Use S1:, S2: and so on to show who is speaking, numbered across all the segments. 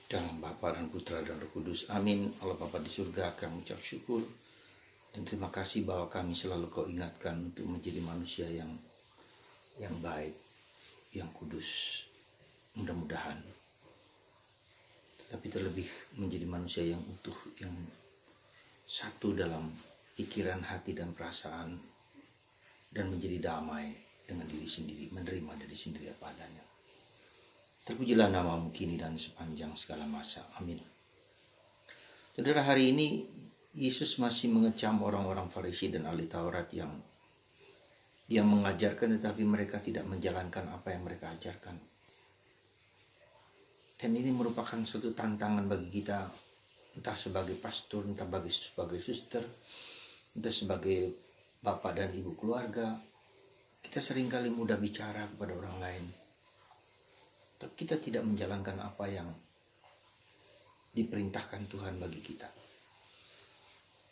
S1: Dalam Bapa dan Putra dan Roh Kudus. Amin. Allah Bapa di surga, kami ucap syukur dan terima kasih bahwa kami selalu Kau ingatkan untuk menjadi manusia yang baik, yang kudus, mudah-mudahan. Tetapi terlebih menjadi manusia yang utuh, yang satu dalam pikiran, hati, dan perasaan, dan menjadi damai dengan diri sendiri, menerima diri sendiri apa adanya. Terpujilah namamu kini dan sepanjang segala masa. Amin. Saudara, hari ini Yesus masih mengecam orang-orang Farisi dan ahli Taurat yang mengajarkan tetapi mereka tidak menjalankan apa yang mereka ajarkan. Dan ini merupakan suatu tantangan bagi kita, entah sebagai pastor, entah sebagai suster, entah sebagai bapak dan ibu keluarga. Kita seringkali mudah bicara kepada orang lain, tapi kita tidak menjalankan apa yang diperintahkan Tuhan bagi kita.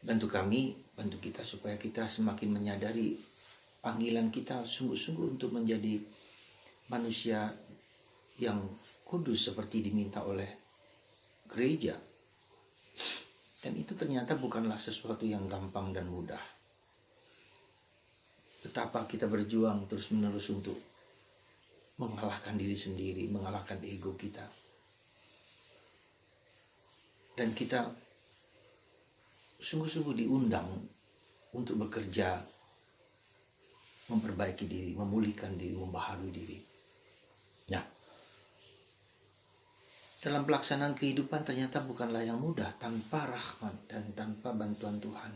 S1: Bantu kami, bantu kita supaya kita semakin menyadari panggilan kita sungguh-sungguh untuk menjadi manusia yang kudus seperti diminta oleh gereja. Dan itu ternyata bukanlah sesuatu yang gampang dan mudah. Betapa kita berjuang terus-menerus untuk mengalahkan diri sendiri, mengalahkan ego kita. Dan kita sungguh-sungguh diundang untuk bekerja, memperbaiki diri, memulihkan diri, membaharui diri. Nah, dalam pelaksanaan kehidupan ternyata bukanlah yang mudah tanpa rahmat dan tanpa bantuan Tuhan.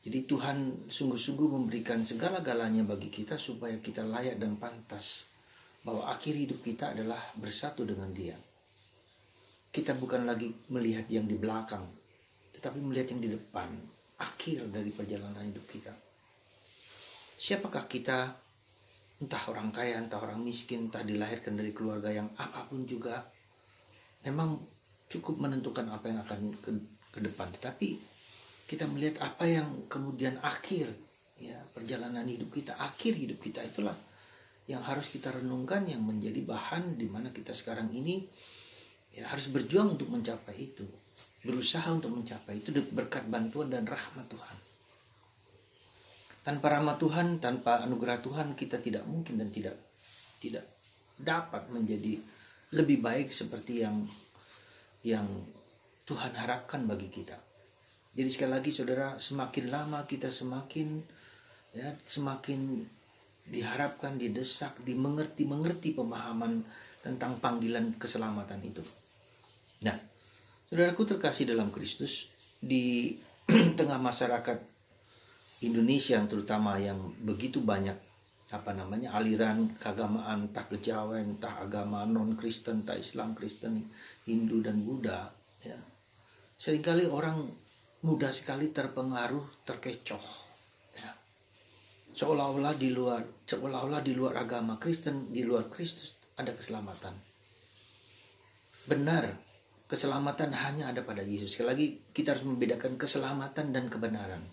S1: Jadi Tuhan sungguh-sungguh memberikan segala-galanya bagi kita supaya kita layak dan pantas bahwa akhir hidup kita adalah bersatu dengan Dia. Kita bukan lagi melihat yang di belakang, tetapi melihat yang di depan, akhir dari perjalanan hidup kita. Siapakah kita? Entah orang kaya, entah orang miskin, entah dilahirkan dari keluarga yang apapun juga, memang cukup menentukan apa yang akan ke depan. Tetapi kita melihat apa yang kemudian akhir, ya, perjalanan hidup kita, akhir hidup kita, itulah yang harus kita renungkan, yang menjadi bahan di mana kita sekarang ini ya harus berjuang untuk mencapai itu, berusaha untuk mencapai itu berkat bantuan dan rahmat Tuhan. Tanpa rahmat Tuhan, tanpa anugerah Tuhan, kita tidak mungkin dan tidak dapat menjadi lebih baik seperti yang Tuhan harapkan bagi kita. Jadi sekali lagi saudara, semakin lama kita semakin diharapkan, didesak, mengerti pemahaman tentang panggilan keselamatan itu. Nah, saudaraku terkasih dalam Kristus, di tengah masyarakat Indonesia terutama yang begitu banyak aliran keagamaan, entah kejawen, entah agama non-Kristen, entah Islam, Kristen, Hindu dan Buddha, ya. Seringkali orang mudah sekali terpengaruh, terkecoh, ya. Seolah-olah di luar agama Kristen, di luar Kristus ada keselamatan. Benar, keselamatan hanya ada pada Yesus. Sekali lagi kita harus membedakan keselamatan dan kebenaran.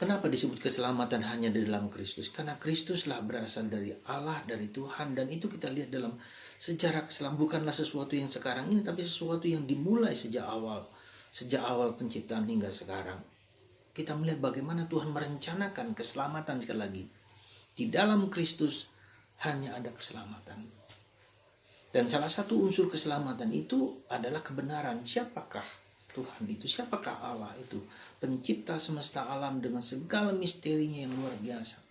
S1: Kenapa disebut keselamatan hanya di dalam Kristus? Karena Kristuslah berasal dari Allah, dari Tuhan, dan itu kita lihat dalam sejarah keselamatan. Bukanlah sesuatu yang sekarang ini, tapi sesuatu yang dimulai sejak awal penciptaan hingga sekarang. Kita melihat bagaimana Tuhan merencanakan keselamatan. Sekali lagi, di dalam Kristus hanya ada keselamatan. Dan salah satu unsur keselamatan itu adalah kebenaran. Siapakah Tuhan itu? Siapakah Allah itu? Pencipta semesta alam dengan segala misterinya yang luar biasa.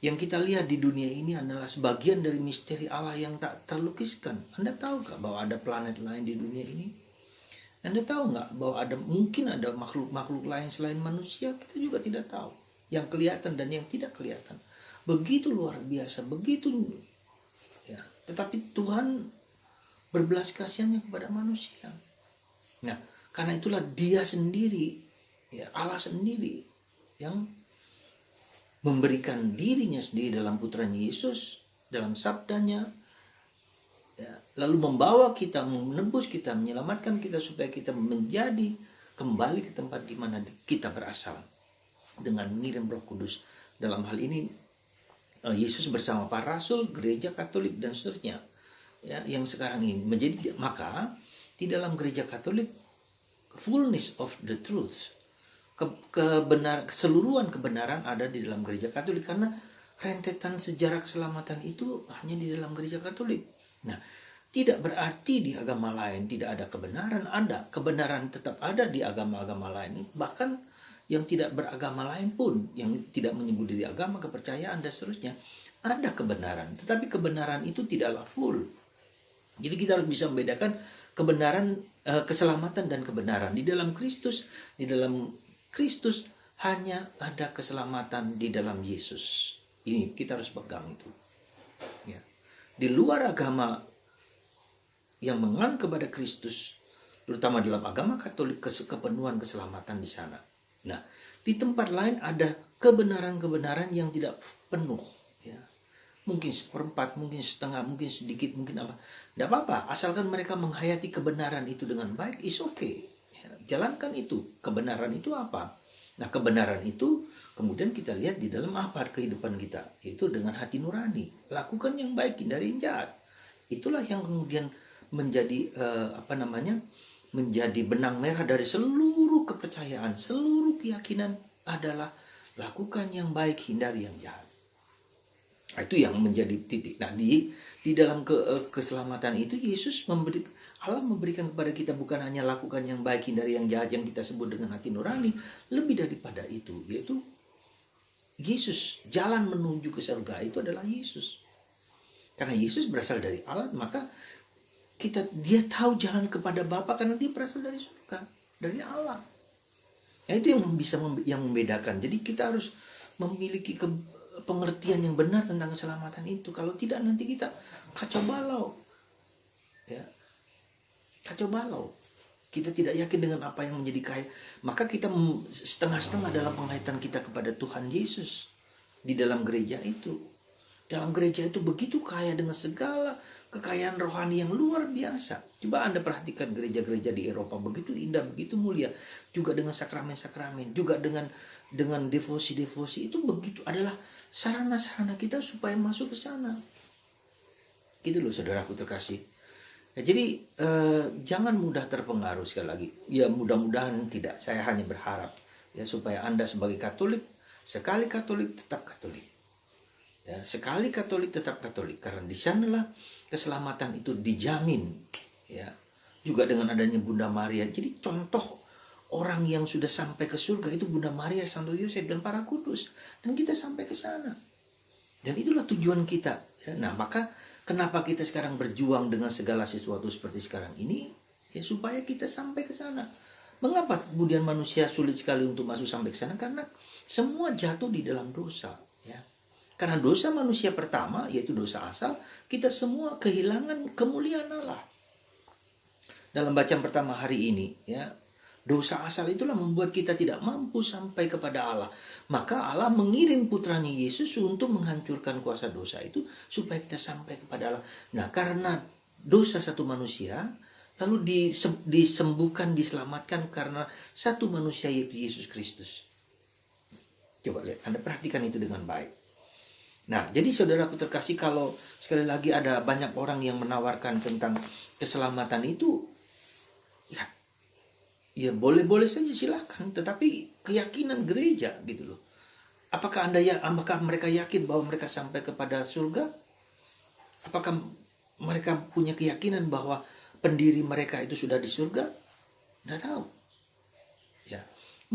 S1: Yang kita lihat di dunia ini adalah sebagian dari misteri Allah yang tak terlukiskan. Anda tahu gak bahwa ada planet lain di dunia ini? Anda tahu gak bahwa mungkin ada makhluk-makhluk lain selain manusia? Kita juga tidak tahu. Yang kelihatan dan yang tidak kelihatan. Begitu luar biasa, begitu, ya. Tetapi Tuhan berbelas kasihannya kepada manusia. Nah, karena itulah Dia sendiri, ya, Allah sendiri yang memberikan dirinya sendiri dalam putranya Yesus, dalam sabdanya, ya, lalu membawa kita, menebus kita, menyelamatkan kita supaya kita menjadi kembali ke tempat di mana kita berasal dengan mengirim Roh Kudus. Dalam hal ini Yesus bersama para rasul, gereja Katolik dan seterusnya ya yang sekarang ini menjadi, maka di dalam gereja Katolik fullness of the truth, keseluruhan kebenaran ada di dalam gereja Katolik, karena rentetan sejarah keselamatan itu hanya di dalam gereja Katolik. Nah, tidak berarti di agama lain tidak ada kebenaran. Ada kebenaran, tetap ada di agama-agama lain, bahkan yang tidak beragama lain pun, yang tidak menyebut diri agama, kepercayaan dan seterusnya, ada kebenaran, tetapi kebenaran itu tidaklah full. Jadi kita harus bisa membedakan kebenaran, keselamatan dan kebenaran di dalam Kristus. Di dalam Kristus hanya ada keselamatan di dalam Yesus. Ini kita harus pegang itu. Ya. Di luar agama yang menganut kepada Kristus, terutama dalam agama Katolik, kepenuhan keselamatan di sana. Nah, di tempat lain ada kebenaran-kebenaran yang tidak penuh. Ya. Mungkin seperempat, mungkin setengah, mungkin sedikit, mungkin apa. Tidak apa-apa, asalkan mereka menghayati kebenaran itu dengan baik, is okay. Ya, jalankan itu. Kebenaran itu apa? Nah, kebenaran itu kemudian kita lihat di dalam apa kehidupan kita, yaitu dengan hati nurani. Lakukan yang baik, hindari yang jahat. Itulah yang kemudian menjadi menjadi benang merah dari seluruh kepercayaan, seluruh keyakinan adalah lakukan yang baik, hindari yang jahat. Itu yang menjadi titik. Nah, di dalam keselamatan itu Allah memberikan kepada kita bukan hanya lakukan yang baik, hindari yang jahat yang kita sebut dengan hati nurani, lebih daripada itu, yaitu Yesus. Jalan menuju ke surga itu adalah Yesus. Karena Yesus berasal dari Allah, maka dia tahu jalan kepada Bapa karena dia berasal dari surga, dari Allah. Nah, itu yang bisa yang membedakan. Jadi kita harus memiliki pengertian yang benar tentang keselamatan itu. Kalau tidak, nanti kita kacau balau. Ya. Kacau balau. Kita tidak yakin dengan apa yang menjadi kaya. Maka kita setengah-setengah dalam penghayatan kita kepada Tuhan Yesus di dalam gereja itu. Dalam gereja itu begitu kaya dengan segala kekayaan rohani yang luar biasa. Coba Anda perhatikan gereja-gereja di Eropa, begitu indah, begitu mulia, juga dengan sakramen-sakramen, juga dengan devosi-devosi, itu begitu adalah sarana-sarana kita supaya masuk ke sana. Gitu loh saudaraku terkasih. Ya, jadi jangan mudah terpengaruh, sekali lagi. Ya mudah-mudahan tidak. Saya hanya berharap ya supaya Anda sebagai Katolik, sekali Katolik tetap Katolik. Ya, sekali Katolik tetap Katolik, karena di sanalah keselamatan itu dijamin. Ya, juga dengan adanya Bunda Maria. Jadi contoh orang yang sudah sampai ke surga itu Bunda Maria, Santo Yosef dan para kudus, dan kita sampai ke sana. Dan itulah tujuan kita. Ya, nah, maka kenapa kita sekarang berjuang dengan segala sesuatu seperti sekarang ini? Ya supaya kita sampai ke sana. Mengapa kemudian manusia sulit sekali untuk masuk sampai ke sana? Karena semua jatuh di dalam dosa. Ya. Karena dosa manusia pertama, yaitu dosa asal, kita semua kehilangan kemuliaan Allah. Dalam bacaan pertama hari ini, ya, dosa asal itulah membuat kita tidak mampu sampai kepada Allah. Maka Allah mengirim putranya Yesus untuk menghancurkan kuasa dosa itu, supaya kita sampai kepada Allah. Nah, karena dosa satu manusia, lalu disembuhkan, diselamatkan karena satu manusia, yaitu Yesus Kristus. Coba lihat, Anda perhatikan itu dengan baik. Nah, jadi saudaraku terkasih, kalau sekali lagi ada banyak orang yang menawarkan tentang keselamatan itu, ya boleh-boleh saja, silakan. Tetapi keyakinan gereja gitu loh. Apakah mereka yakin bahwa mereka sampai kepada surga? Apakah mereka punya keyakinan bahwa pendiri mereka itu sudah di surga? Tidak tahu. Ya.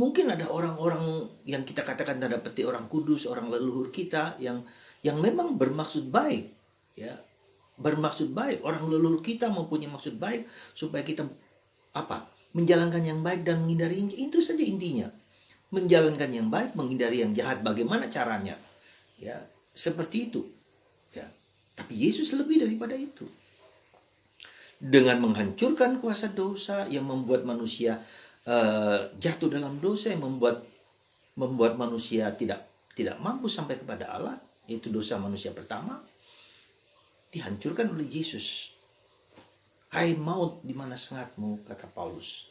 S1: Mungkin ada orang-orang yang kita katakan tanda petik orang kudus, orang leluhur kita yang memang bermaksud baik, ya. Bermaksud baik, orang leluhur kita mempunyai maksud baik supaya kita menjalankan yang baik dan menghindari yang jahat. Itu saja intinya. Menjalankan yang baik, menghindari yang jahat. Bagaimana caranya? Ya, seperti itu. Ya. Tapi Yesus lebih daripada itu. Dengan menghancurkan kuasa dosa yang membuat manusia jatuh dalam dosa, yang membuat manusia tidak mampu sampai kepada Allah, yaitu dosa manusia pertama, dihancurkan oleh Yesus. Hai maut, di mana sengatmu, kata Paulus.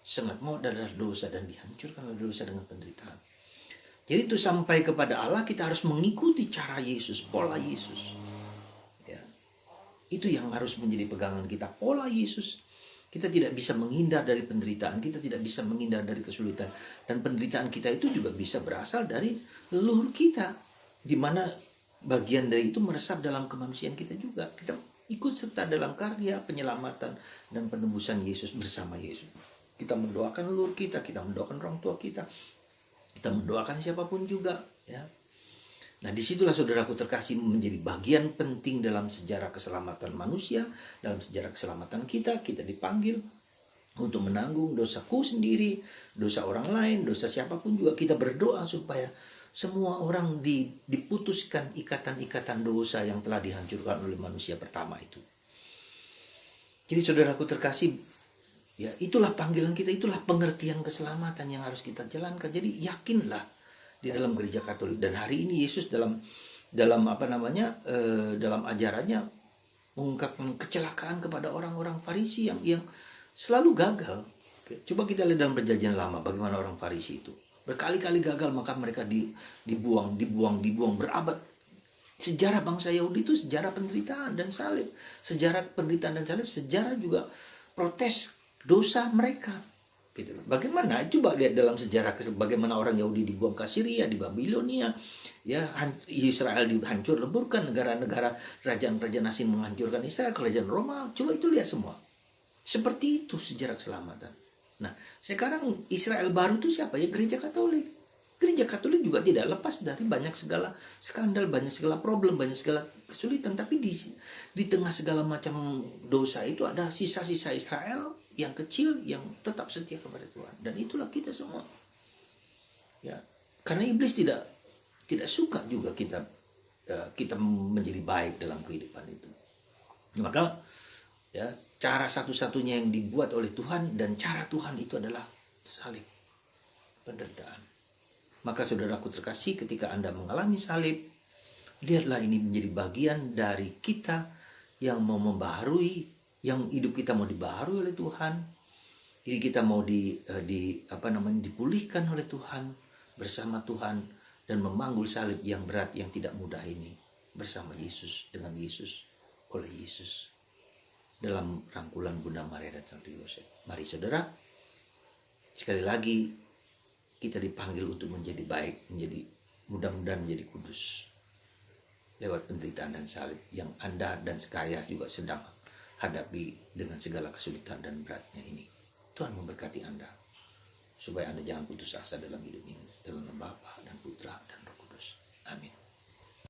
S1: Sengat maut adalah dosa, dan dihancurkan oleh dosa dengan penderitaan. Jadi itu sampai kepada Allah kita harus mengikuti cara Yesus, pola Yesus. Ya. Itu yang harus menjadi pegangan kita, pola Yesus. Kita tidak bisa menghindar dari penderitaan, kita tidak bisa menghindar dari kesulitan. Dan penderitaan kita itu juga bisa berasal dari leluhur kita, di mana bagian dari itu meresap dalam kemanusiaan kita juga. Kita ikut serta dalam karya penyelamatan dan penebusan Yesus bersama Yesus. Kita mendoakan leluhur kita mendoakan orang tua kita mendoakan siapapun juga, ya. Nah, disitulah saudaraku terkasih menjadi bagian penting dalam sejarah keselamatan manusia, dalam sejarah keselamatan kita. Kita dipanggil untuk menanggung dosaku sendiri, dosa orang lain, dosa siapapun juga. Kita berdoa supaya semua orang diputuskan ikatan-ikatan dosa yang telah dihancurkan oleh manusia pertama itu. Jadi saudaraku terkasih, ya itulah panggilan kita, itulah pengertian keselamatan yang harus kita jalankan. Jadi yakinlah di dalam gereja Katolik. Dan hari ini Yesus dalam dalam ajarannya mengungkapkan kecelakaan kepada orang-orang Farisi yang selalu gagal. Coba kita lihat dalam Perjanjian Lama bagaimana orang Farisi itu berkali-kali gagal, maka mereka dibuang berabad. Sejarah bangsa Yahudi itu sejarah penderitaan dan salib, sejarah penderitaan dan salib, sejarah juga protes dosa mereka. Gitu. Bagaimana? Coba lihat dalam sejarah bagaimana orang Yahudi dibuang ke Syria, di Babilonia, ya, Israel dihancur leburkan, negara-negara kerajaan-kerajaan asing menghancurkan Israel, kerajaan Roma. Coba itu lihat semua. Seperti itu sejarah keselamatan. Nah, sekarang Israel baru itu siapa? Ya gereja Katolik. Gereja Katolik juga tidak lepas dari banyak segala skandal, banyak segala problem, banyak segala kesulitan. Tapi di tengah segala macam dosa itu ada sisa-sisa Israel yang kecil yang tetap setia kepada Tuhan. Dan itulah kita semua. Ya, karena iblis tidak suka juga kita menjadi baik dalam kehidupan itu. Maka ya, cara satu-satunya yang dibuat oleh Tuhan, dan cara Tuhan itu adalah salib, penderitaan. Maka saudaraku terkasih, ketika Anda mengalami salib, lihatlah ini menjadi bagian dari kita yang mau membaharui, yang hidup kita mau dibaharui oleh Tuhan. Jadi kita mau dipulihkan oleh Tuhan, bersama Tuhan, dan memanggul salib yang berat, yang tidak mudah ini bersama Yesus, dengan Yesus, oleh Yesus, dalam rangkulan Bunda Maria dan Santo Yosef. Mari saudara, sekali lagi kita dipanggil untuk menjadi baik, mudah-mudahan menjadi kudus lewat penderitaan dan salib yang Anda dan saya juga sedang hadapi dengan segala kesulitan dan beratnya ini. Tuhan memberkati Anda supaya Anda jangan putus asa dalam hidup ini, dalam nama Bapa dan Putra dan Roh Kudus. Amin.